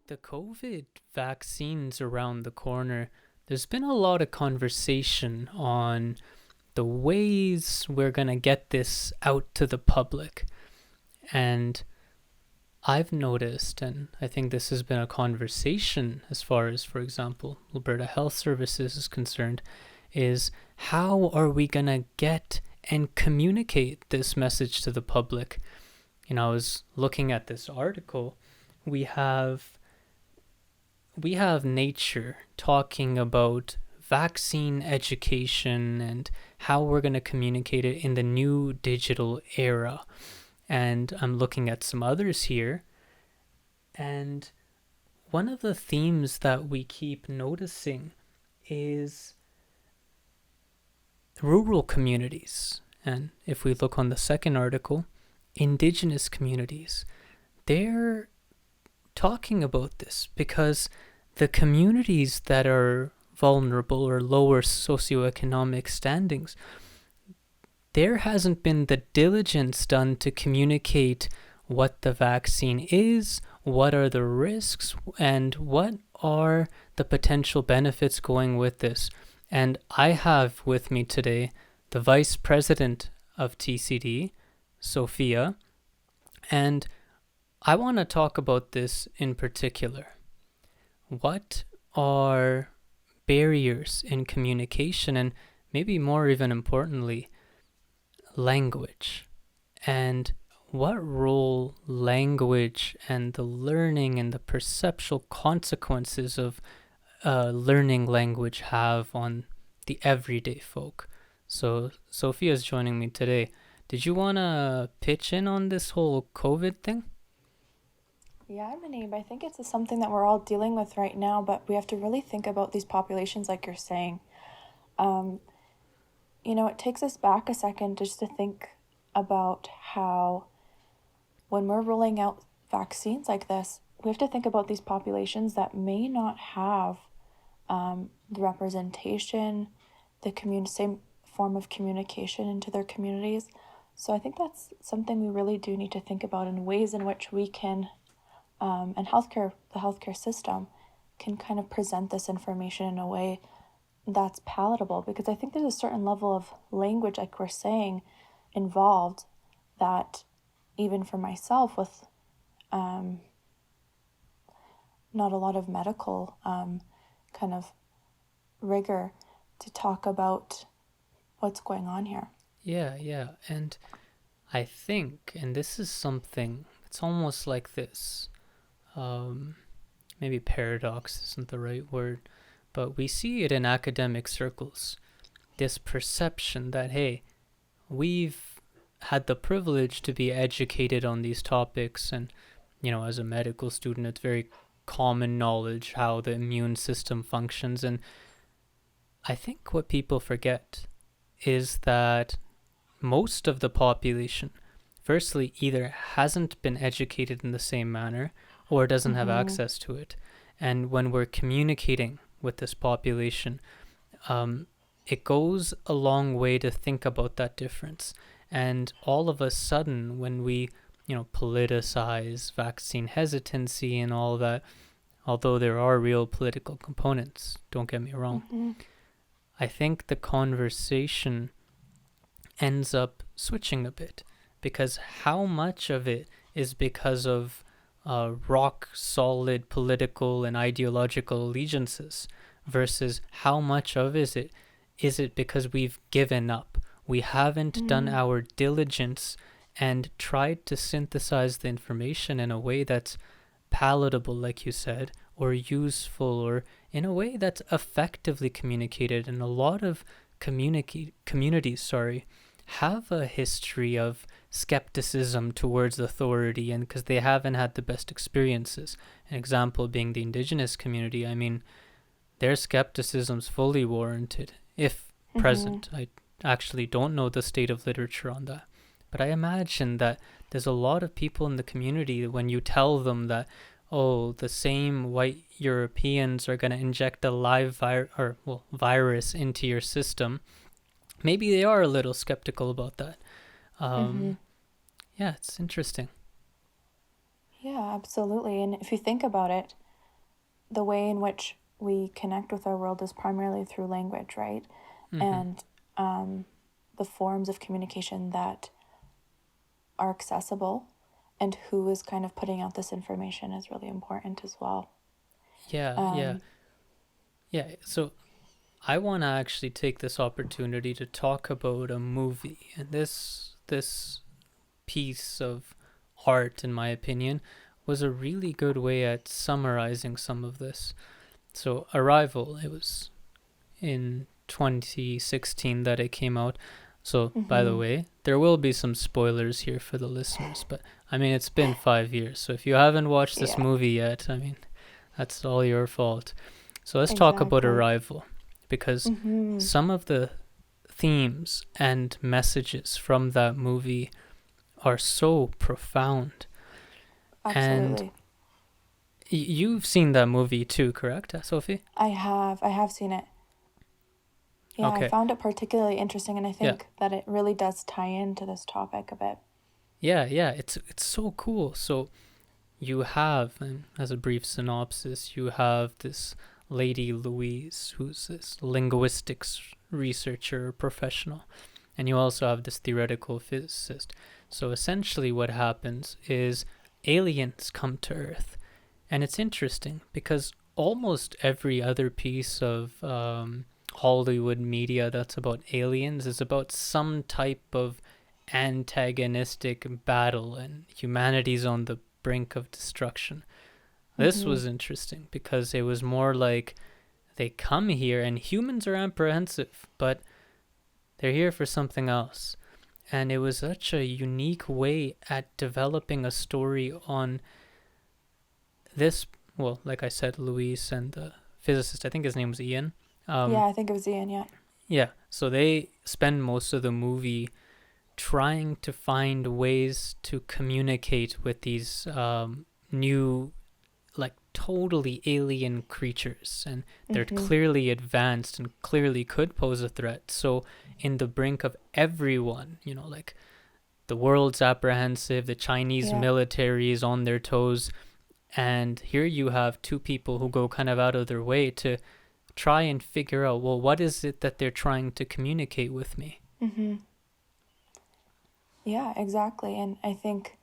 the COVID vaccines around the corner, there's been a lot of conversation on the ways we're going to get this out to the public. And I've noticed, and I think this has been a conversation as far as, for example, Alberta Health Services is concerned, is how are we going to get and communicate this message to the public? You know, I was looking at this article. We have Nature talking about vaccine education and how we're going to communicate it in the new digital era. And I'm looking at some others here. And one of the themes that we keep noticing is rural communities. And if we look on the second article, Indigenous communities, they're talking about this because the communities that are vulnerable or lower socioeconomic standings, there hasn't been the diligence done to communicate what the vaccine is, what are the risks, and what are the potential benefits going with this. And I have with me today the Vice President of TCD, Sophia, and I want to talk about this in particular. What are barriers in communication, and maybe more even importantly, language, and what role language and the learning and the perceptual consequences of learning language have on the everyday folk. So Sophia's joining me today. Did you want to pitch in on this whole COVID thing? Yeah, Munib, I think it's something that we're all dealing with right now, but we have to really think about these populations like you're saying. It takes us back a second just to think about how when we're rolling out vaccines like this, we have to think about these populations that may not have the representation, the same form of communication into their communities. So I think that's something we really do need to think about in ways in which we can, and the healthcare system can kind of present this information in a way that's palatable, because I think there's a certain level of language, like we're saying, involved that even for myself with not a lot of medical kind of rigor to talk about what's going on here. Yeah. And I think, and this is something, it's almost like this. Maybe paradox isn't the right word, but we see it in academic circles. This perception that, hey, we've had the privilege to be educated on these topics, and, as a medical student, it's very common knowledge how the immune system functions. And I think what people forget is that most of the population, firstly, either hasn't been educated in the same manner or doesn't have access to it. And when we're communicating with this population, it goes a long way to think about that difference. And all of a sudden, when we, politicize vaccine hesitancy and all that, although there are real political components, don't get me wrong, I think the conversation ends up switching a bit, because how much of it is because of rock solid political and ideological allegiances versus how much of is it because we've given up, we haven't done our diligence and tried to synthesize the information in a way that's palatable, like you said, or useful, or in a way that's effectively communicated. And a lot of communities have a history of skepticism towards authority, and because they haven't had the best experiences. An example being the Indigenous community. I mean, their skepticism's fully warranted, if present. I actually don't know the state of literature on that, but I imagine that there's a lot of people in the community that when you tell them that, oh, the same white Europeans are going to inject a live virus into your system, maybe they are a little skeptical about that. Yeah, it's interesting. Yeah, absolutely. And if you think about it, the way in which we connect with our world is primarily through language, right? And the forms of communication that are accessible and who is kind of putting out this information is really important as well. Yeah. So I want to actually take this opportunity to talk about a movie, and this piece of art, in my opinion, was a really good way at summarizing some of this. So Arrival, it was in 2016 that it came out. So by the way, there will be some spoilers here for the listeners, but I mean, it's been 5 years, so if you haven't watched this movie yet, I mean, that's all your fault. So let's talk about Arrival, because some of the themes and messages from that movie are so profound. Absolutely. And you've seen that movie too, correct, Sophie? I have seen it. Yeah, Okay. I found it particularly interesting, and I think that it really does tie into this topic a bit. Yeah, it's so cool. So you have, and as a brief synopsis, you have this lady Louise, who's this linguistics researcher professional, and you also have this theoretical physicist. So essentially what happens is aliens come to Earth, and it's interesting because almost every other piece of Hollywood media that's about aliens is about some type of antagonistic battle and humanity's on the brink of destruction. This was interesting because it was more like they come here and humans are apprehensive, but they're here for something else. And it was such a unique way at developing a story on this, well, like I said, Luis and the physicist, I think his name was Ian. Yeah, I think it was Ian, yeah. Yeah, so they spend most of the movie trying to find ways to communicate with these new, like, totally alien creatures, and they're clearly advanced and clearly could pose a threat. So in the brink of everyone, you know, like, the world's apprehensive, the Chinese military is on their toes, and here you have two people who go kind of out of their way to try and figure out, well, what is it that they're trying to communicate with me? Yeah, exactly. And I think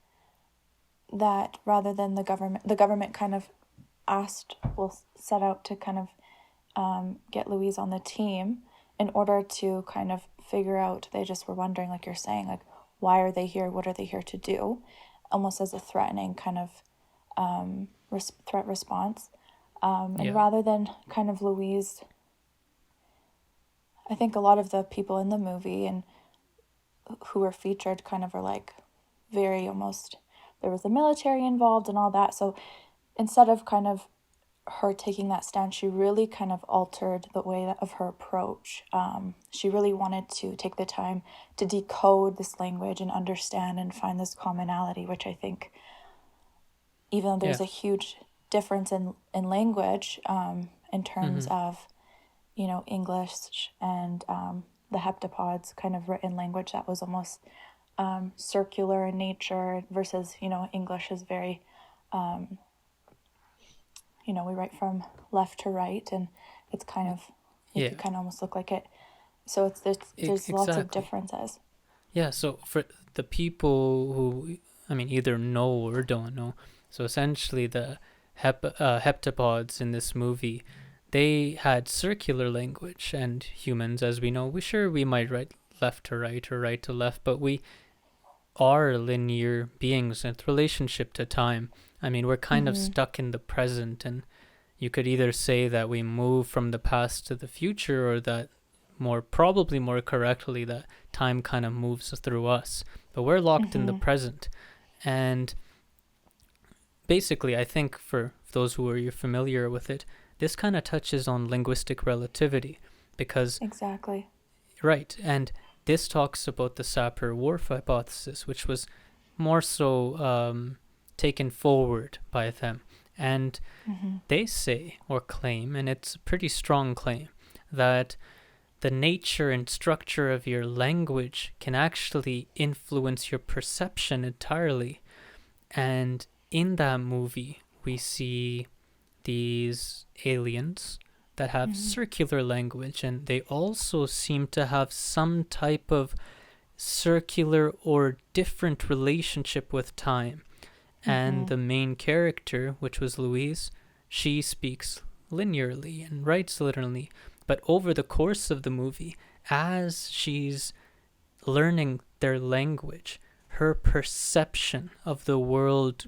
that rather than the government kind of set out to kind of get Louise on the team in order to kind of figure out, they just were wondering, like you're saying, like, why are they here? What are they here to do? Almost as a threatening kind of threat response. And rather than kind of Louise, I think a lot of the people in the movie and who were featured kind of were like very almost, there was the military involved and all that. So instead of kind of her taking that stance, she really kind of altered the way of her approach. She really wanted to take the time to decode this language and understand and find this commonality, which I think, even though there's a huge difference in language in terms of, you know, English and the heptapods kind of written language that was almost circular in nature versus, you know, English is very, you know, we write from left to right, and it's kind of, you could kind of almost look like it. So there's lots of differences. Yeah, so for the people who, I mean, either know or don't know, so essentially the heptapods in this movie, they had circular language, and humans, as we know, we might write left to right or right to left, but we are linear beings in relationship to time. I mean, we're kind of stuck in the present, and you could either say that we move from the past to the future, or that probably more correctly, that time kind of moves through us, but we're locked in the present. And basically, I think for those who are familiar with it, this kind of touches on linguistic relativity, because exactly, right, and this talks about the Sapir-Whorf hypothesis, which was more so taken forward by them, and they say or claim, and it's a pretty strong claim, that the nature and structure of your language can actually influence your perception entirely. And in that movie, we see these aliens that have circular language, and they also seem to have some type of circular or different relationship with time. And the main character, which was Louise, she speaks linearly and writes linearly. But over the course of the movie, as she's learning their language, her perception of the world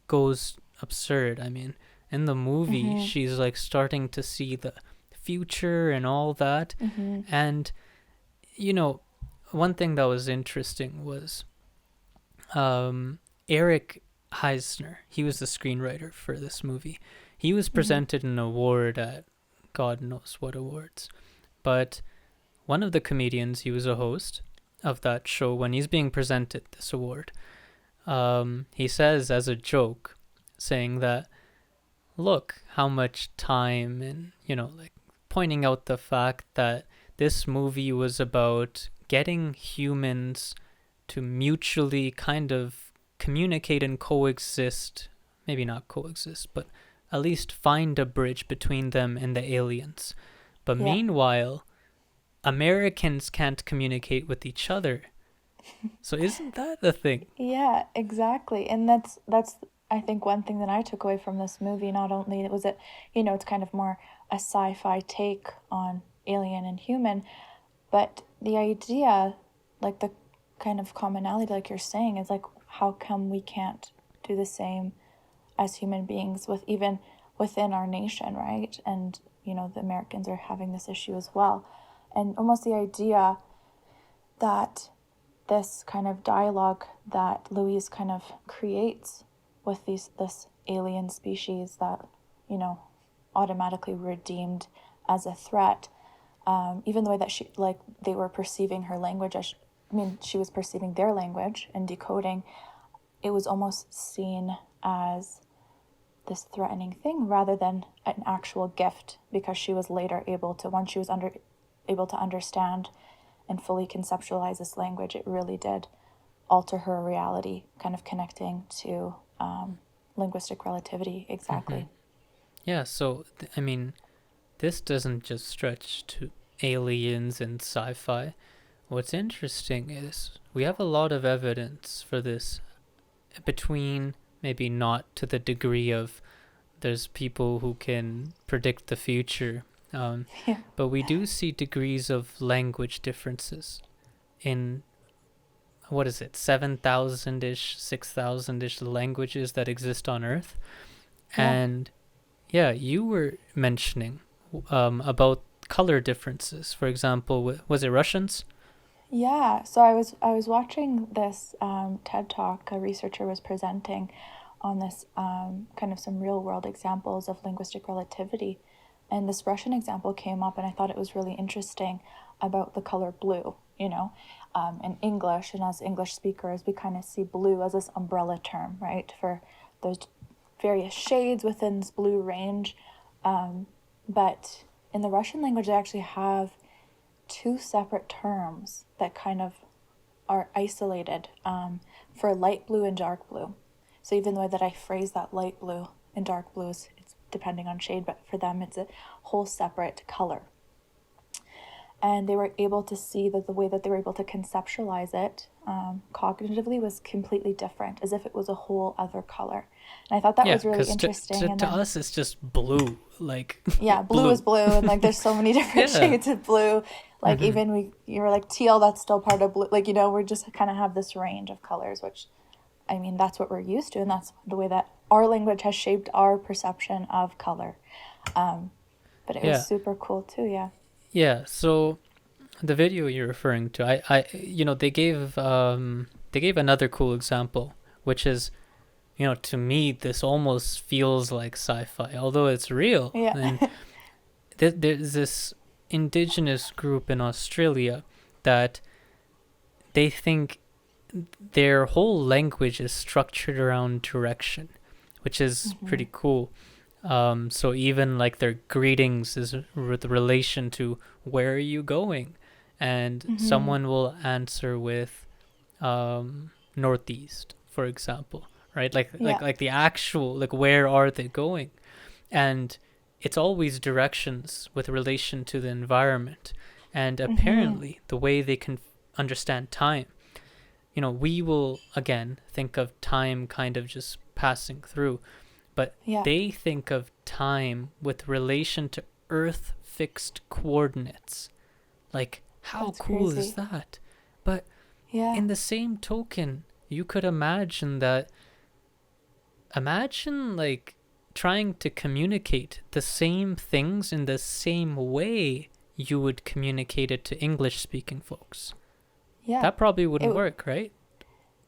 goes absurd. I mean, in the movie, she's like starting to see the future and all that. And, you know, one thing that was interesting was Eric Heisner. He was the screenwriter for this movie. He was presented an award at God knows what awards. But one of the comedians, he was a host of that show, when he's being presented this award, he says as a joke, saying that, look how much time, and, you know, like pointing out the fact that this movie was about getting humans to mutually kind of communicate and coexist, maybe not coexist, but at least find a bridge between them and the aliens. But meanwhile, Americans can't communicate with each other. So isn't that the thing? Yeah, exactly. And that's I think one thing that I took away from this movie. Not only was it, you know, it's kind of more a sci-fi take on alien and human, but the idea, like the kind of commonality, like you're saying, is like, how come we can't do the same as human beings with even within our nation, right? And, you know, the Americans are having this issue as well. And almost the idea that this kind of dialogue that Louise kind of creates with this alien species that, you know, automatically were deemed as a threat, even the way that they were perceiving her language, she was perceiving their language and decoding, it was almost seen as this threatening thing rather than an actual gift, because she was later able to, once she was able to understand and fully conceptualize this language, it really did alter her reality, kind of connecting to linguistic relativity. Exactly. Yeah, so, I mean, this doesn't just stretch to aliens and sci-fi. What's interesting is we have a lot of evidence for this, between maybe not to the degree of there's people who can predict the future, but we do see degrees of language differences in, what is it, 7,000-ish, 6,000-ish languages that exist on Earth. And yeah, you were mentioning about color differences. For example, was it Russians? Yeah, so I was watching this TED Talk. A researcher was presenting on this kind of some real world examples of linguistic relativity, and this Russian example came up, and I thought it was really interesting about the color blue. You know, in English, and as English speakers, we kind of see blue as this umbrella term, right? For those various shades within this blue range, but in the Russian language, they actually have two separate terms that kind of are isolated for light blue and dark blue. So even the way that I phrase that light blue and dark blue it's depending on shade, but for them it's a whole separate color. And they were able to see that the way that they were able to conceptualize it cognitively was completely different, as if it was a whole other color. And I thought that was really interesting. To us, it's just blue. Like, yeah, blue is blue, and like there's so many different shades of blue. Like even you were like teal, that's still part of blue. Like, you know, we're just kind of have this range of colors, which, I mean, that's what we're used to, and that's the way that our language has shaped our perception of color. But it was super cool too. Yeah, so the video you're referring to, I you know, they gave another cool example, which is, you know, to me this almost feels like sci-fi, although it's real. Yeah. And there's this indigenous group in Australia that they think their whole language is structured around direction, which is pretty cool. So even like their greetings is with relation to where are you going, and someone will answer with northeast, for example, right? Like the actual, like, where are they going? And it's always directions with relation to the environment. And Mm-hmm. apparently, the way they can understand time, we will, again, think of time kind of just passing through, but Yeah. they think of time with relation to Earth fixed coordinates. Like, how That's cool is crazy. that? But Yeah. in the same token, you could imagine that, like, trying to communicate the same things in the same way you would communicate it to English speaking folks. Yeah. That probably wouldn't It work, right?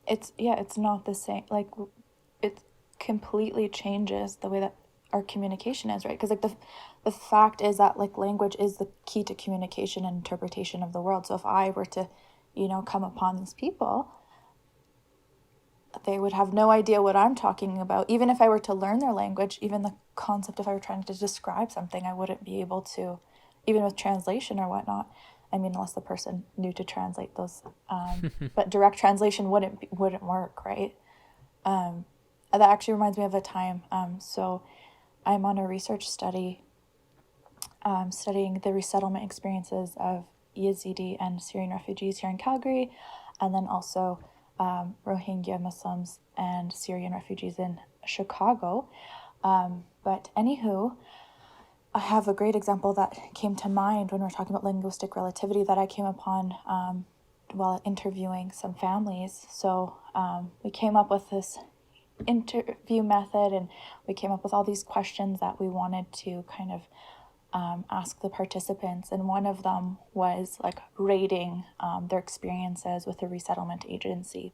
it's not the same. Like, it completely changes the way that our communication is, right? Because like the fact is that like language is the key to communication and interpretation of the world. So if I were to, come upon these people, they would have no idea what I'm talking about. Even if I were to learn their language, even the concept, if I were trying to describe something, I wouldn't be able to, even with translation or whatnot. I mean, unless the person knew to translate those, but direct translation wouldn't work, right? That actually reminds me of a time. So I'm on a research study studying the resettlement experiences of Yazidi and Syrian refugees here in Calgary, and then also Rohingya Muslims and Syrian refugees in Chicago. But anywho, I have a great example that came to mind when we're talking about linguistic relativity that I came upon while interviewing some families. So we came up with this interview method, and we came up with all these questions that we wanted to kind of ask the participants, and one of them was like rating their experiences with the resettlement agency.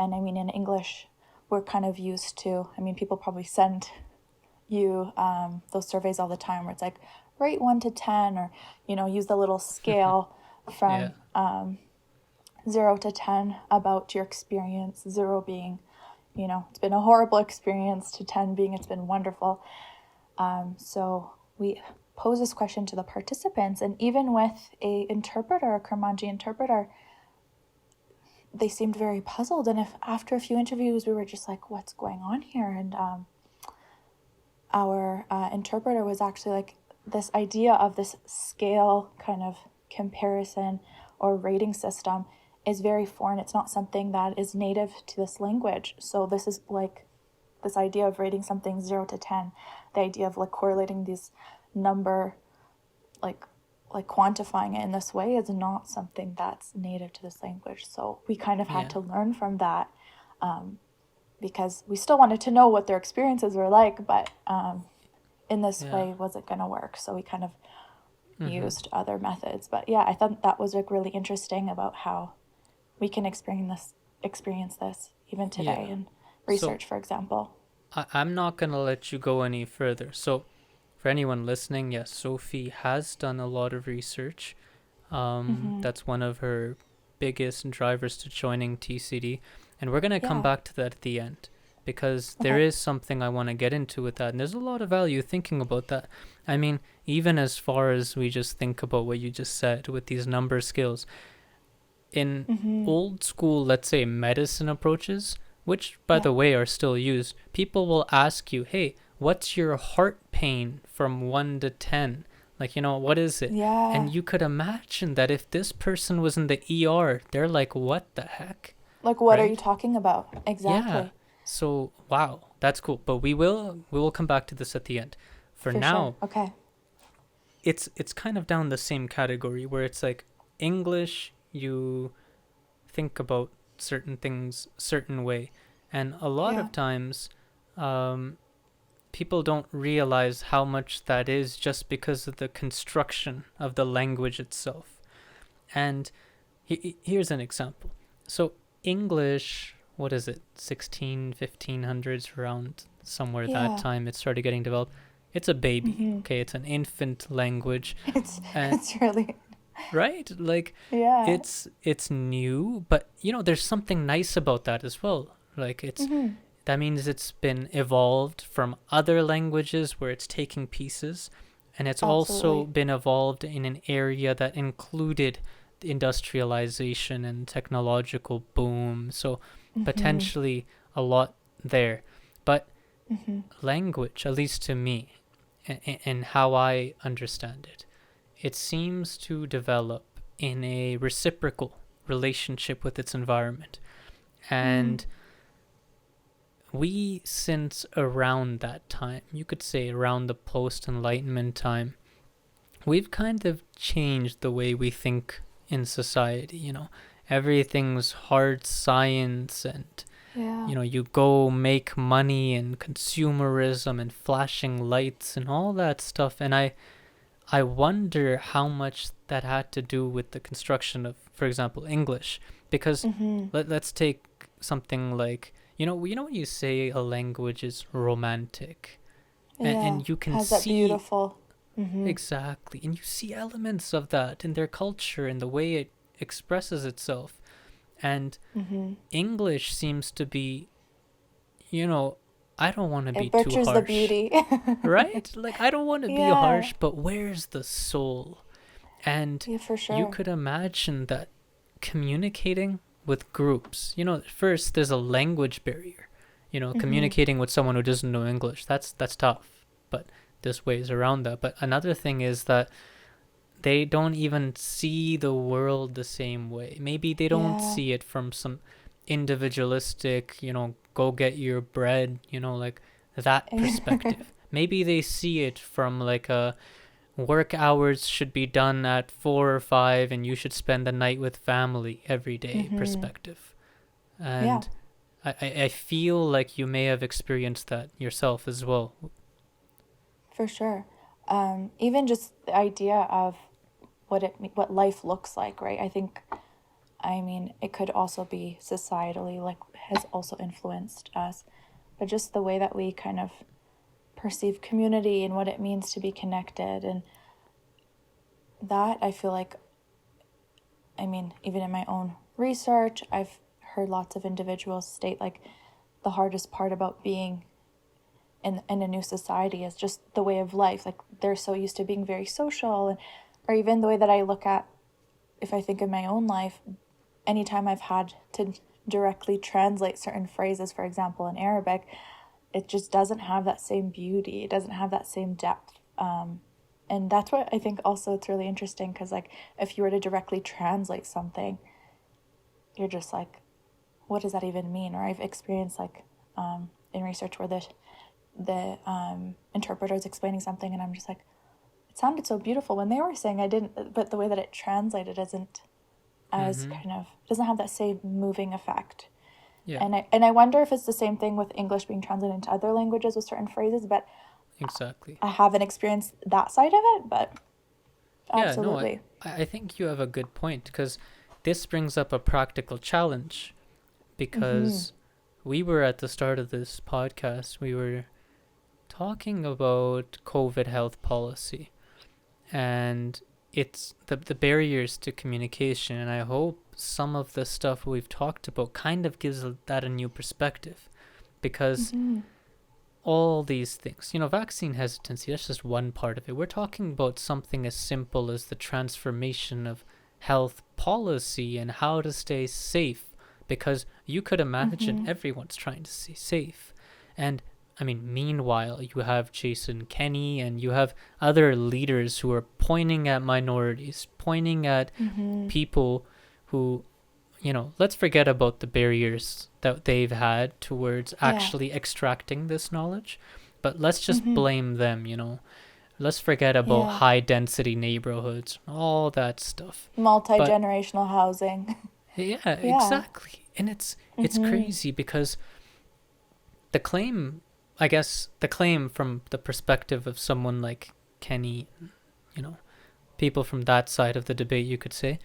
And I mean, in English, we're kind of used to, I mean, people probably send you those surveys all the time where it's like rate 1 to 10, or use the little scale Yeah. from 0 to 10 about your experience, 0 being it's been a horrible experience, to 10 being it's been wonderful. So we pose this question to the participants, and even with a interpreter, a Kurmanji interpreter, they seemed very puzzled. And if after a few interviews we were just like, what's going on here? And our interpreter was actually like, this idea of this scale kind of comparison or rating system is very foreign. It's not something that is native to this language. So this is like this idea of rating something 0 to 10, the idea of like correlating these number, like quantifying it in this way, is not something that's native to this language. So we kind of had to learn from that, because we still wanted to know what their experiences were like, but in this way, was it going to work? So we kind of used other methods. But yeah, I thought that was like really interesting about how we can experience this even today in research, for example. I'm not going to let you go any further. So, for anyone listening, yes, Sophie has done a lot of research. That's one of her biggest drivers to joining TCD. And we're going to come back to that at the end, because there is something I want to get into with that. And there's a lot of value thinking about that. I mean, even as far as we just think about what you just said with these number skills, in old school, let's say, medicine approaches, which, by the way, are still used, people will ask you, hey, what's your heart pain from 1 to 10? Like, what is it? Yeah. And you could imagine that if this person was in the ER, they're like, what the heck? Like, what are you talking about? Exactly. Yeah. So, wow, that's cool. But we will come back to this at the end. For now, sure. Okay. It's kind of down the same category where it's like English, you think about certain things certain way, and a lot of times people don't realize how much that is just because of the construction of the language itself. And here's an example. So English, what is it, 1500s, around somewhere that time it started getting developed. It's a baby. Okay, it's an infant language. It's really right, like it's new, but there's something nice about that as well. Like that means it's been evolved from other languages where it's taking pieces, and it's also been evolved in an area that included industrialization and technological boom, so potentially a lot there. But language, at least to me, and how I understand it, it seems to develop in a reciprocal relationship with its environment. And we, since around that time, you could say around the post-Enlightenment time, we've kind of changed the way we think in society. Everything's hard science, and you go make money, and consumerism and flashing lights and all that stuff. And I wonder how much that had to do with the construction of, for example, English. Because let's take something like, when you say a language is romantic, and you can has see that beautiful. Exactly, and you see elements of that in their culture and the way it expresses itself. And English seems to be, I don't want to be too harsh. It butchers the beauty. Right? Like, I don't want to be harsh, but where's the soul? And for sure. you could imagine that communicating with groups, first there's a language barrier. Communicating with someone who doesn't know English, that's tough. But there's ways around that. But another thing is that they don't even see the world the same way. Maybe they don't see it from some individualistic, go get your bread, like that perspective. Maybe they see it from like a work hours should be done at 4 or 5 and you should spend the night with family every day perspective. And I feel like you may have experienced that yourself as well. For sure. Even just the idea of what life looks like, right? I mean, it could also be societally, like, has also influenced us, but just the way that we kind of perceive community and what it means to be connected, and that I feel like, I mean, even in my own research, I've heard lots of individuals state like the hardest part about being in a new society is just the way of life. Like, they're so used to being very social, or even the way that I look at, if I think of my own life, anytime I've had to directly translate certain phrases, for example, in Arabic, it just doesn't have that same beauty. It doesn't have that same depth. And that's what I think also it's really interesting, because like if you were to directly translate something, you're just like, what does that even mean? Or I've experienced like in research where the interpreter is explaining something and I'm just like, it sounded so beautiful when they were saying I didn't, but the way that it translated isn't as kind of, doesn't have that same moving effect. And I wonder if it's the same thing with English being translated into other languages with certain phrases, but exactly, I haven't experienced that side of it, but absolutely. I think you have a good point, because this brings up a practical challenge, because we were at the start of this podcast, we were talking about COVID health policy and it's the barriers to communication, and I hope some of the stuff we've talked about kind of gives that a new perspective, because all these things, vaccine hesitancy, that's just one part of it. We're talking about something as simple as the transformation of health policy and how to stay safe, because you could imagine everyone's trying to stay safe. And I mean, meanwhile, you have Jason Kenney and you have other leaders who are pointing at minorities, pointing at people who, let's forget about the barriers that they've had towards actually extracting this knowledge, but let's just blame them, Let's forget about high density neighborhoods, all that stuff. Multi-generational housing. Yeah, exactly. And it's crazy, because the claim from the perspective of someone like Kenny, people from that side of the debate, you could say,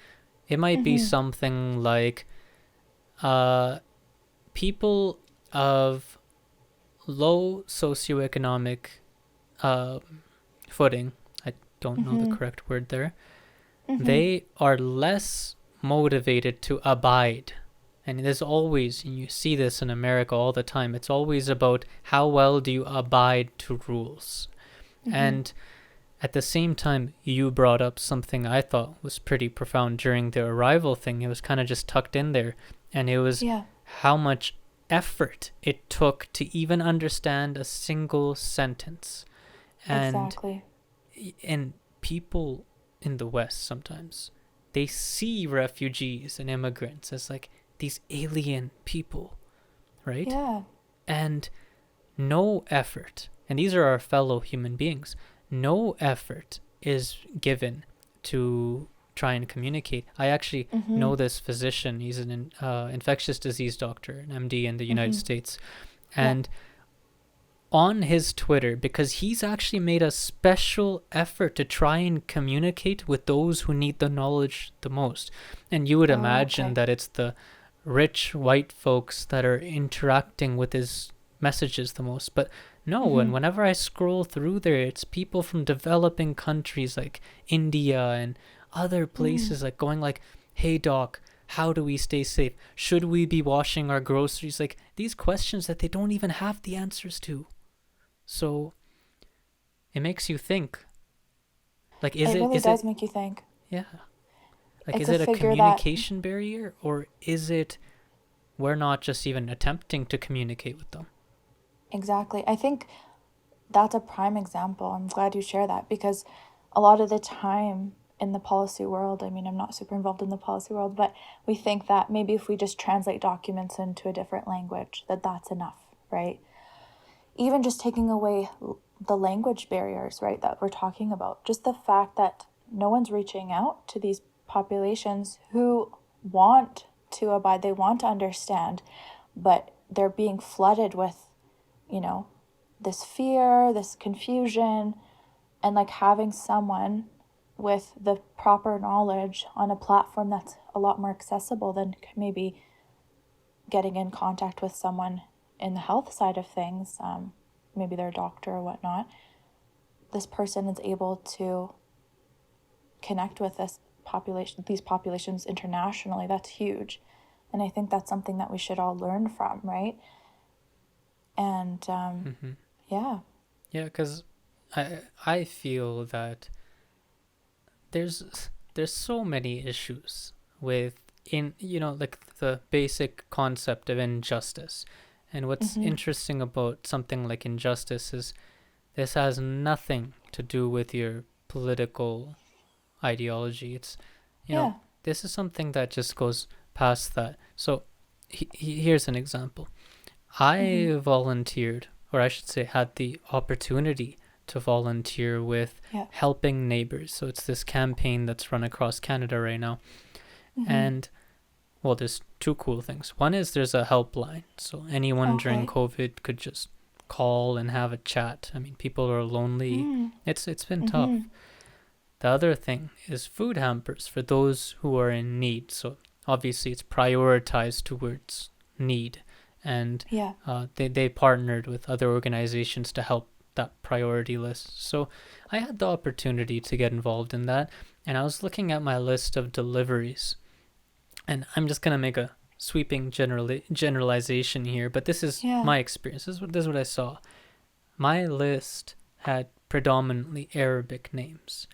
it might be something like people of low socioeconomic footing, I don't know the correct word there, they are less motivated to abide. And there's always, and you see this in America all the time, it's always about how well do you abide to rules. And at the same time, you brought up something I thought was pretty profound during the arrival thing. It was kind of just tucked in there. And it was how much effort it took to even understand a single sentence. And Exactly. and people in the West sometimes, they see refugees and immigrants as like these alien people, right? Yeah. And no effort, and these are our fellow human beings, no effort is given to try and communicate. I actually Mm-hmm. know this physician. He's an infectious disease doctor, an MD in the United Mm-hmm. States. Yeah. And on his Twitter, because he's actually made a special effort to try and communicate with those who need the knowledge the most. And you would Oh, imagine okay. that it's the rich white folks that are interacting with his messages the most. But no, Mm-hmm. and whenever I scroll through there, it's people from developing countries like India and other Mm. places like going like, "Hey doc, how do we stay safe? Should we be washing our groceries?" Like these questions that they don't even have the answers to. So it makes you think. Like, It really is does it, make you think. yeah. Like, It's is a it a figure that, communication barrier, or is it we're not just even attempting to communicate with them? exactly. I think that's a prime example. I'm glad you share that because a lot of the time in the policy world, I mean, I'm not super involved in the policy world, but we think that maybe if we just translate documents into a different language, that that's enough, right? Even just taking away the language barriers, right, that we're talking about, just the fact that no one's reaching out to these populations who want to abide, they want to understand, but they're being flooded with, you know, this fear, this confusion, and like having someone with the proper knowledge on a platform that's a lot more accessible than maybe getting in contact with someone in the health side of things, maybe they're a doctor or whatnot. This person is able to connect with these populations internationally. That's huge, and I think that's something that we should all learn from, right? And Mm-hmm. yeah. Yeah, because I feel that there's there's so many issues with in like the basic concept of injustice. And what's Mm-hmm. interesting about something like injustice is this has nothing to do with your political ideology. It's, you know, Yeah. this is something that just goes past that. So here's an example. Mm-hmm. I volunteered, or I should say, had the opportunity to volunteer with Yeah. Helping Neighbors. So it's this campaign that's run across Canada right now. Mm-hmm. And, well, there's two cool things. One is there's a helpline. So anyone during Okay. COVID could just call and have a chat. I mean, people are lonely. Mm. It's been tough. Mm-hmm. The other thing is food hampers for those who are in need. So obviously it's prioritized towards need. And Yeah. they partnered with other organizations to help that priority list. So I had the opportunity to get involved in that. And I was looking at my list of deliveries. And I'm just going to make a sweeping generalization here. But this is Yeah. my experience. This is what I saw. My list had predominantly Arabic names,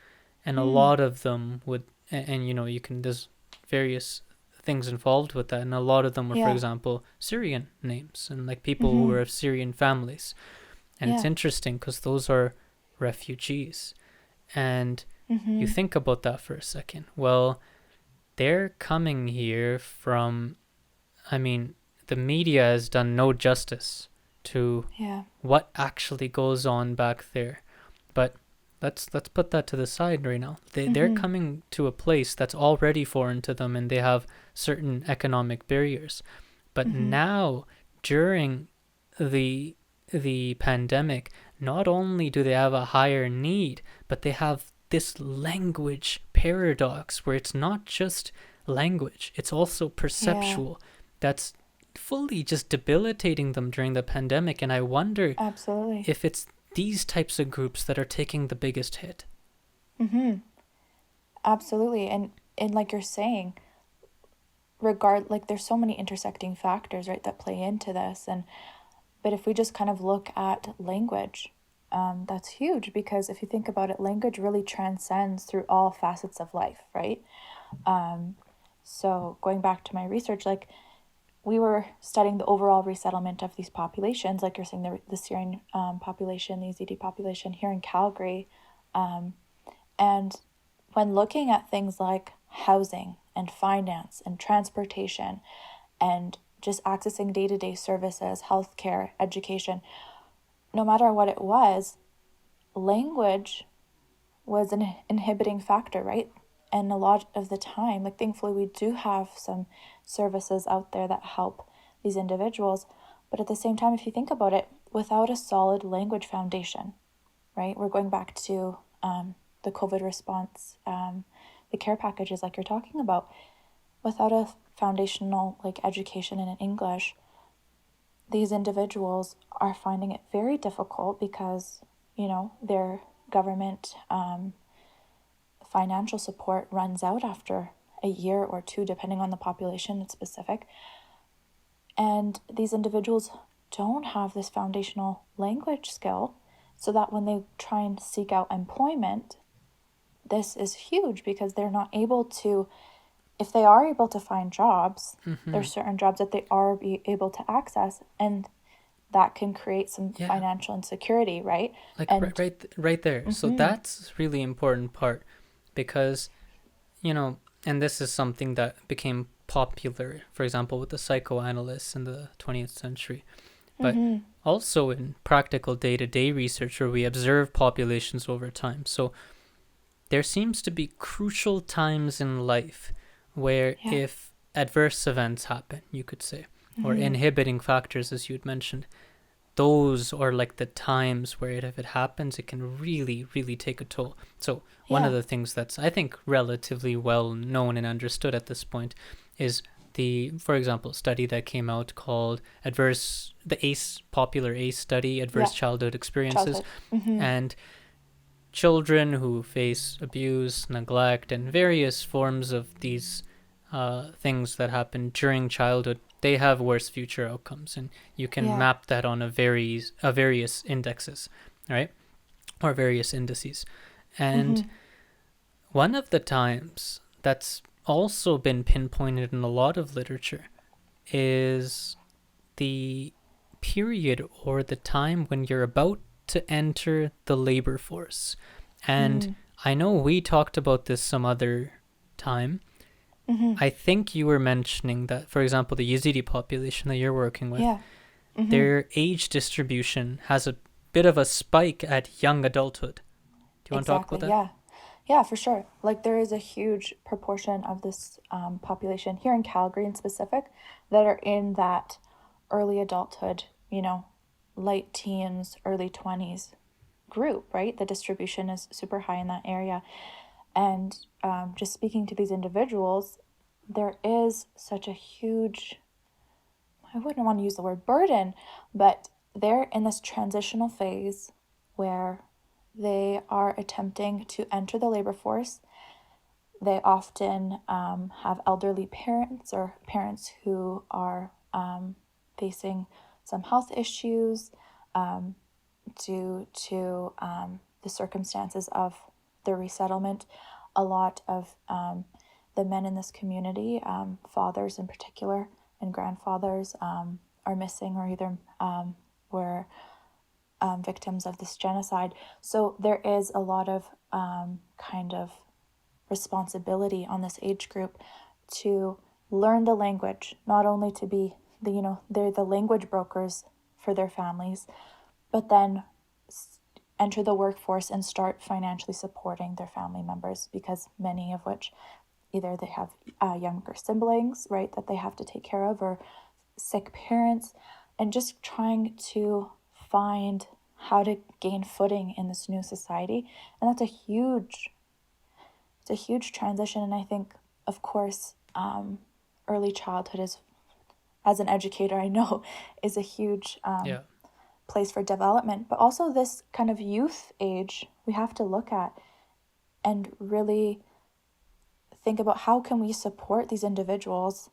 and a Mm. lot of them would, and you can, there's various things involved with that, and a lot of them were, for Yeah. example, Syrian names, and like people who Mm-hmm. were of Syrian families. And it's Yeah. interesting because those are refugees. And you Mm-hmm. think about that for a second. Well, they're coming here from, I mean, the media has done no justice to Yeah. what actually goes on back there. But let's put that to the side right now. They're Mm-hmm. coming to a place that's already foreign to them, and they have certain economic barriers. But Mm-hmm. now, during the the pandemic, not only do they have a higher need, but they have this language paradox where it's not just language, it's also Yeah. perceptual. That's fully just debilitating them during the pandemic. And I wonder Absolutely. if it's these types of groups that are taking the biggest hit. Mm-hmm. Absolutely. And like you're saying, like there's so many intersecting factors, right, that play into this. And but if we just kind of look at language, that's huge because if you think about it, language really transcends through all facets of life, right? So going back to my research, like we were studying the overall resettlement of these populations, like you're saying, the Syrian population, the Yazidi population here in Calgary. And when looking at things like housing and finance and transportation and just accessing day-to-day services, healthcare, education, no matter what it was, language was an inhibiting factor, right? And a lot of the time, like thankfully we do have some services out there that help these individuals. But at the same time, if you think about it, without a solid language foundation, right? We're going back to the COVID response, the care packages like you're talking about. Without a foundational like education in English, these individuals are finding it very difficult because, you know, their government financial support runs out after a year or two, depending on the population, it's specific. And these individuals don't have this foundational language skill, so that when they try and seek out employment, this is huge because they're not able to, if they are able to find jobs, there's certain jobs that they are able to access, and that can create some financial insecurity, right? Like And right there. So that's really important part, because, you know, and this is something that became popular, for example, with the psychoanalysts in the 20th century, but also in practical day-to-day research where we observe populations over time. So there seems to be crucial times in life where if adverse events happen, you could say, or inhibiting factors, as you'd mentioned, those are like the times where if it happens, it can really, really take a toll. So one of the things that's, I think, relatively well known and understood at this point is the, for example, study that came out called popular ACE study, Adverse Childhood Experiences. And children who face abuse, neglect, and various forms of these things that happen during childhood, they have worse future outcomes, and you can map that on a various indexes, right, or various indices. And one of the times that's also been pinpointed in a lot of literature is the period or the time when you're about to enter the labor force. And I know we talked about this some other time. I think you were mentioning that, for example, the Yazidi population that you're working with, their age distribution has a bit of a spike at young adulthood. Do you want to talk about that? Yeah, for sure. Like there is a huge proportion of this population here in Calgary in specific that are in that early adulthood, you know, late teens, early 20s group, right? The distribution is super high in that area. And just speaking to these individuals, there is such a huge, I wouldn't want to use the word burden, but they're in this transitional phase where they are attempting to enter the labor force. They often have elderly parents or parents who are facing some health issues due to the circumstances of the resettlement. A lot of the men in this community, fathers in particular, and grandfathers are missing or either were victims of this genocide. So there is a lot of kind of responsibility on this age group to learn the language, not only to be they're the language brokers for their families, but then enter the workforce and start financially supporting their family members, because many of which either they have younger siblings, right, that they have to take care of, or sick parents, and just trying to find how to gain footing in this new society. And that's a huge transition. And I think, of course, early childhood is, as an educator, I know, is a huge place for development. But also this kind of youth age, we have to look at and really think about how can we support these individuals,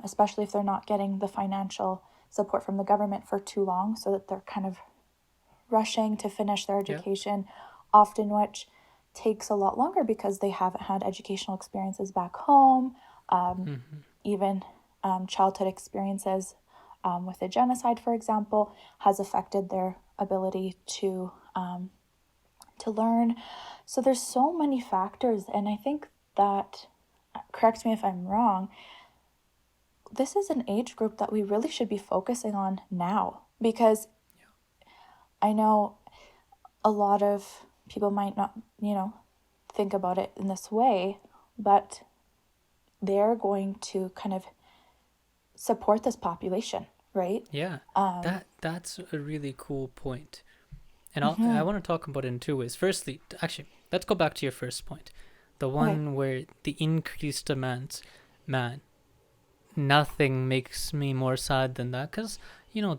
especially if they're not getting the financial support from the government for too long, so that they're kind of rushing to finish their education, often which takes a lot longer because they haven't had educational experiences back home. Even childhood experiences with a genocide, for example, has affected their ability to learn. So there's so many factors, and I think that, correct me if I'm wrong, this is an age group that we really should be focusing on now, because I know a lot of people might not, think about it in this way, but they're going to kind of support this population, right? Yeah, that's a really cool point. And I want to talk about it in two ways. Firstly, actually, let's go back to your first point. The one where the increased demands, man, nothing makes me more sad than that. Because,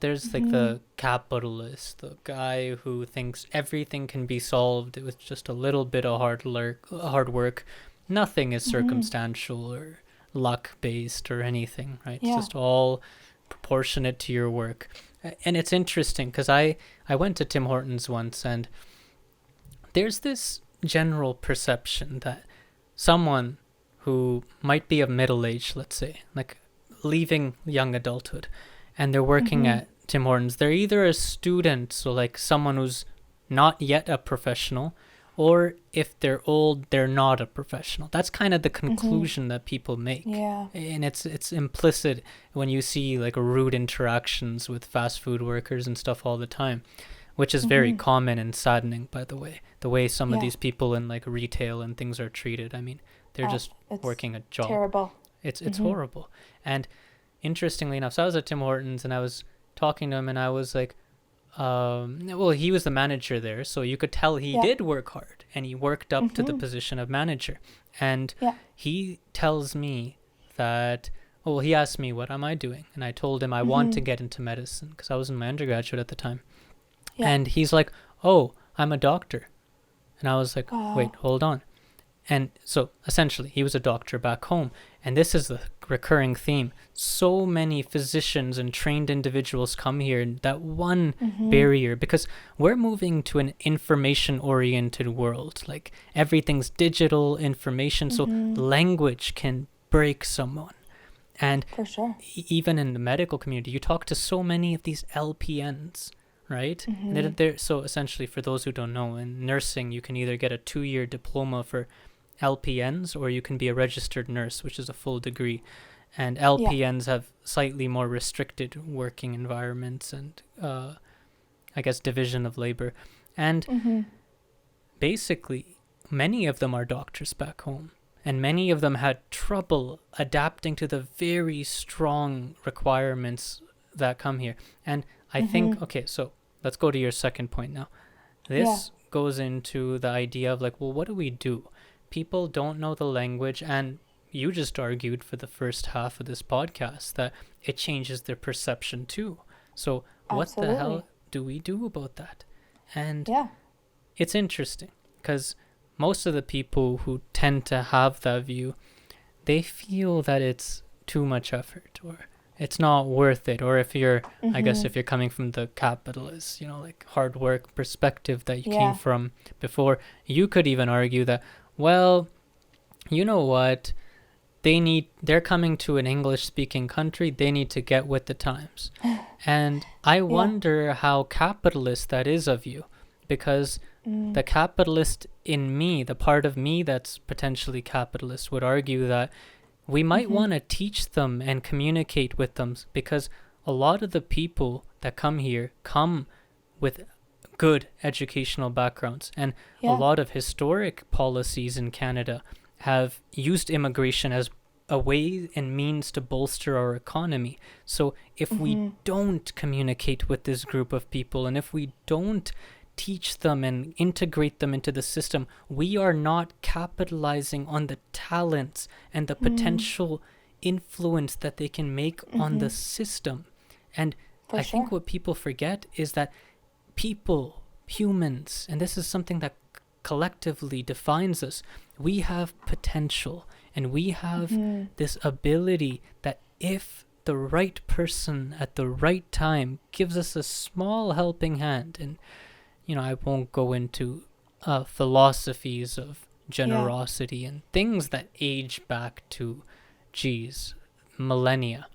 there's like the capitalist, the guy who thinks everything can be solved with just a little bit of hard work. Nothing is circumstantial or luck-based or anything, right? Yeah. It's just all proportionate to your work. And it's interesting because I went to Tim Hortons once, and there's this general perception that someone who might be of middle age, let's say, like leaving young adulthood, and they're working at Tim Hortons, they're either a student, so like someone who's not yet a professional, or if they're old, they're not a professional. That's kind of the conclusion that people make. Yeah. And it's implicit when you see like rude interactions with fast food workers and stuff all the time, which is very common and saddening, by the way some of these people in like retail and things are treated. I mean, they're just working a job. Terrible. It's horrible. And interestingly enough, so I was at Tim Hortons and I was talking to him, and I was like, well, he was the manager there, so you could tell he did work hard, and he worked up to the position of manager. And he tells me that, well, he asked me, what am I doing? And I told him I want to get into medicine because I was in my undergraduate at the time. And he's like, oh, I'm a doctor. And I was like, wait, hold on. And so essentially he was a doctor back home. And this is the recurring theme. So many physicians and trained individuals come here, and that one barrier, because we're moving to an information-oriented world. Like everything's digital information, so language can break someone. And for sure, even in the medical community, you talk to so many of these LPNs, right? And they're, so essentially, for those who don't know, in nursing, you can either get a 2-year diploma for LPNs, or you can be a registered nurse, which is a full degree. And LPNs have slightly more restricted working environments and, I guess, division of labor. And basically, many of them are doctors back home. And many of them had trouble adapting to the very strong requirements that come here. And I think, okay, so let's go to your second point now. This goes into the idea of like, well, what do we do? People don't know the language, and you just argued for the first half of this podcast that it changes their perception too. So what the hell do we do about that? And it's interesting because most of the people who tend to have that view, they feel that it's too much effort, or it's not worth it. Or if you're, I guess if you're coming from the capitalist, like hard work perspective that you came from before, you could even argue that, well, you know what? They're coming to an English-speaking country. They need to get with the times. And I wonder how capitalist that is of you, because the capitalist in me, the part of me that's potentially capitalist, would argue that we might want to teach them and communicate with them, because a lot of the people that come here come with good educational backgrounds, and a lot of historic policies in Canada have used immigration as a way and means to bolster our economy. So if we don't communicate with this group of people, and if we don't teach them and integrate them into the system, we are not capitalizing on the talents and the potential influence that they can make on the system. And I think what people forget is that people, humans, and this is something that collectively defines us, we have potential, and we have this ability that if the right person at the right time gives us a small helping hand, and I won't go into philosophies of generosity and things that age back to, millennia.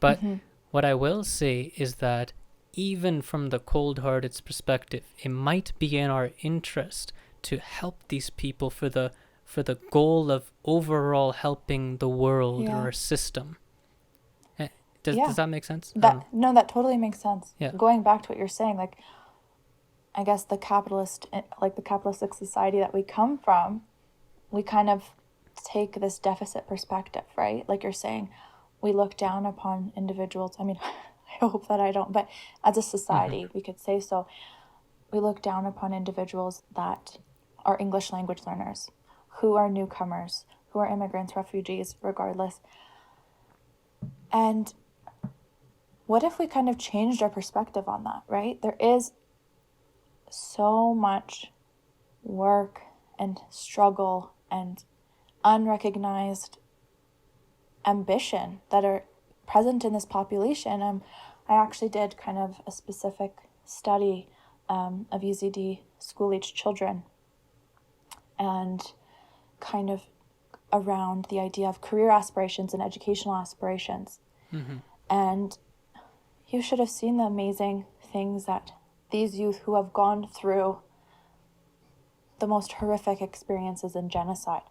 But Mm-hmm. what I will say is that even from the cold-hearted perspective, it might be in our interest to help these people for the goal of overall helping the world or Yeah. our system. Does Yeah. that make sense? I don't know. No, that totally makes sense. Yeah. Going back to what you're saying, like, I guess the capitalistic society that we come from, we kind of take this deficit perspective, right? Like you're saying, we look down upon individuals. I mean, I hope that I don't, but as a society, we could say so. We look down upon individuals that are English language learners, who are newcomers, who are immigrants, refugees, regardless. And what if we kind of changed our perspective on that, right? There is so much work and struggle and unrecognized ambition that are present in this population. I actually did kind of a specific study of UZD school-age children and kind of around the idea of career aspirations and educational aspirations. Mm-hmm. And you should have seen the amazing things that these youth who have gone through the most horrific experiences in genocide.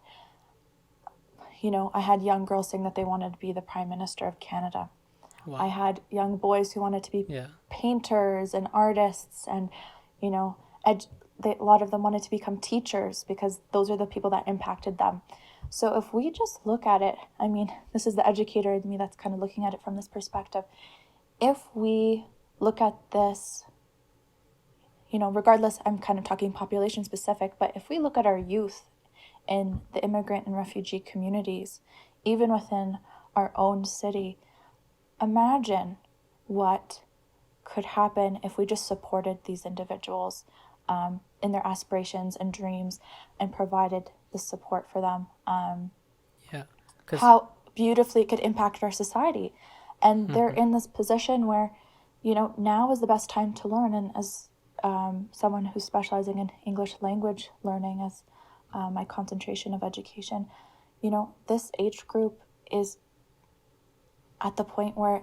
You know, I had young girls saying that they wanted to be the Prime Minister of Canada. Wow. I had young boys who wanted to be Yeah. painters and artists, and, you know, a lot of them wanted to become teachers because those are the people that impacted them. So if we just look at it, I mean, this is the educator in me that's kind of looking at it from this perspective. If we look at this, you know, regardless, I'm kind of talking population specific, but if we look at our youth in the immigrant and refugee communities, even within our own city, imagine what could happen if we just supported these individuals in their aspirations and dreams and provided the support for them. Yeah. How beautifully it could impact our society. And they're in this position where, you know, now is the best time to learn. And as someone who's specializing in English language learning as my concentration of education, you know, this age group is at the point where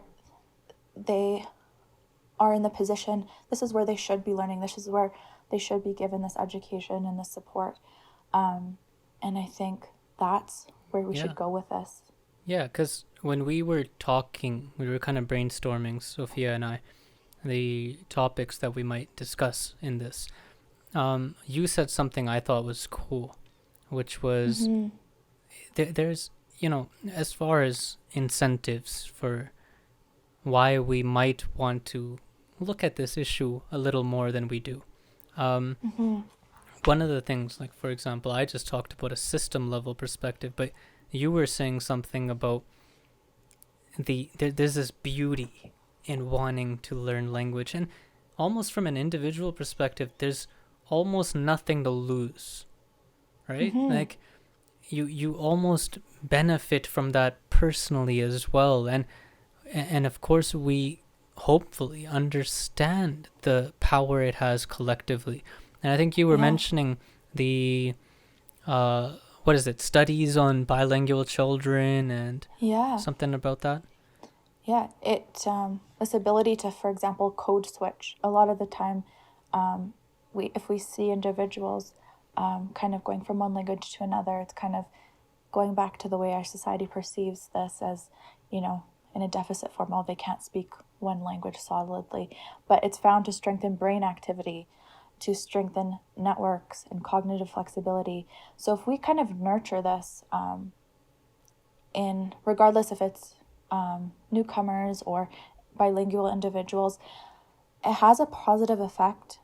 they are in the position, this is where they should be learning, this is where they should be given this education and this support. And I think that's where we should go with this. Yeah, because when we were talking, we were kind of brainstorming, Sophia and I, the topics that we might discuss in this. You said something I thought was cool, which was there's, you know, as far as incentives for why we might want to look at this issue a little more than we do. One of the things, like, for example, I just talked about a system level perspective, but you were saying something about there's this beauty in wanting to learn language, and almost from an individual perspective, there's almost nothing to lose, right? Like, you almost benefit from that personally as well, and of course we hopefully understand the power it has collectively. And I think you were mentioning the what is it, studies on bilingual children and something about that. Yeah, this ability to, for example, code switch. A lot of the time, if we see individuals kind of going from one language to another, it's kind of going back to the way our society perceives this as, you know, in a deficit form, well, they can't speak one language solidly. But it's found to strengthen brain activity, to strengthen networks and cognitive flexibility. So if we kind of nurture this, in regardless if it's newcomers or bilingual individuals, it has a positive effect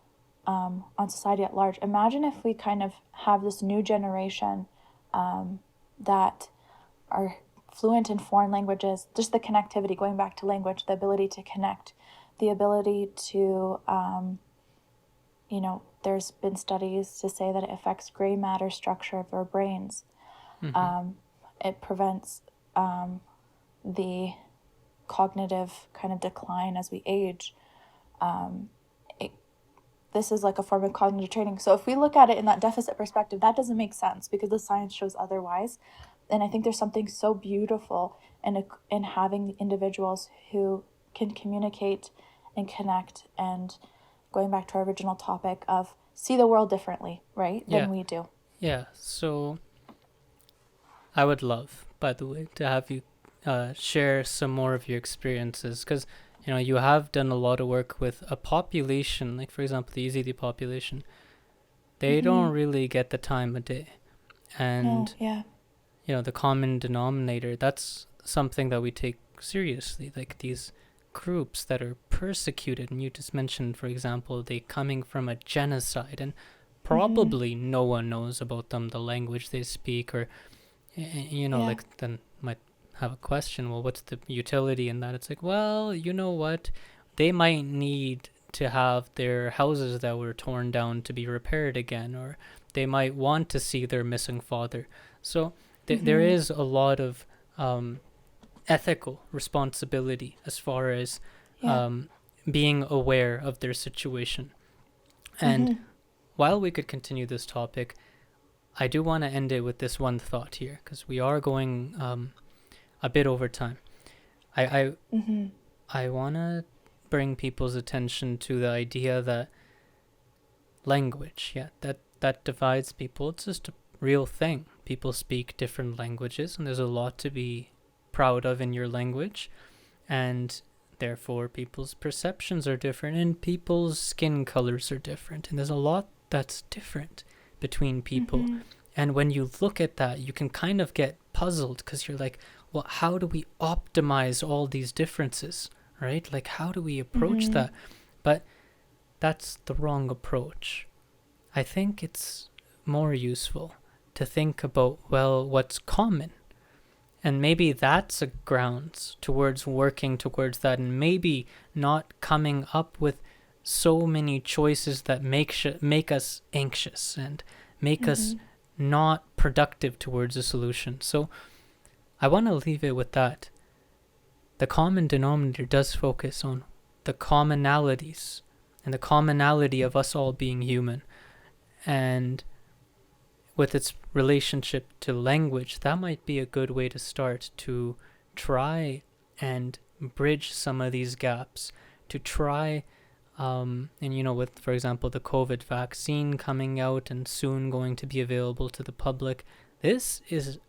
on society at large. Imagine if we kind of have this new generation that are fluent in foreign languages, just the connectivity, going back to language, the ability to connect, the ability to, you know, there's been studies to say that it affects gray matter structure of our brains. It prevents the cognitive kind of decline as we age. This is like a form of cognitive training. So if we look at it in that deficit perspective, that doesn't make sense because the science shows otherwise. And I think there's something so beautiful in having individuals who can communicate and connect, and going back to our original topic of see the world differently, right, Yeah. than we do. Yeah. So I would love, by the way, to have you share some more of your experiences, because you have done a lot of work with a population, like for example the EZD population. They don't really get the time of day, and yeah. the common denominator, that's something that we take seriously, like these groups that are persecuted. And you just mentioned, for example, they coming from a genocide, and probably no one knows about them, the language they speak, or like then might have a question, well, what's the utility in that? It's like, well, you know what, they might need to have their houses that were torn down to be repaired again, or they might want to see their missing father. So there is a lot of ethical responsibility as far as being aware of their situation. And while we could continue this topic, I do want to end it with this one thought here, because we are going a bit over time. I want to bring people's attention to the idea that language, that divides people. It's just a real thing. People speak different languages, and there's a lot to be proud of in your language, and therefore people's perceptions are different, and people's skin colors are different, and there's a lot that's different between people. And when you look at that, you can kind of get puzzled, because you're like, well, how do we optimize all these differences, right? Like, how do we approach that? But that's the wrong approach. I think it's more useful to think about, well, what's common? And maybe that's a grounds towards working towards that, and maybe not coming up with so many choices that make us anxious and make us not productive towards a solution. So I want to leave it with that. The common denominator does focus on the commonalities and the commonality of us all being human. And with its relationship to language, that might be a good way to start, to try and bridge some of these gaps, to try and with, for example, the COVID vaccine coming out and soon going to be available to the public, this is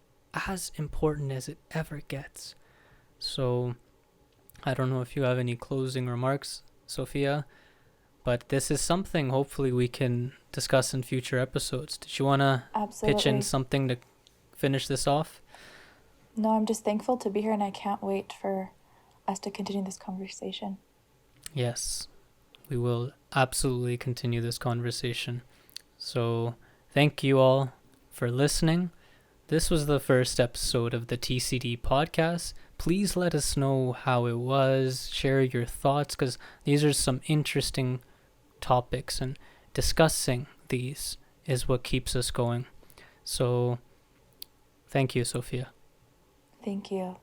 as important as it ever gets. So I don't know if you have any closing remarks, Sophia, but this is something hopefully we can discuss in future episodes. Did you want to pitch in something to finish this off? No, I'm just thankful to be here, and I can't wait for us to continue this conversation. Yes, we will absolutely continue this conversation. So thank you all for listening. This was the first episode of the TCD podcast. Please let us know how it was. Share your thoughts, because these are some interesting topics, and discussing these is what keeps us going. So thank you, Sophia. Thank you.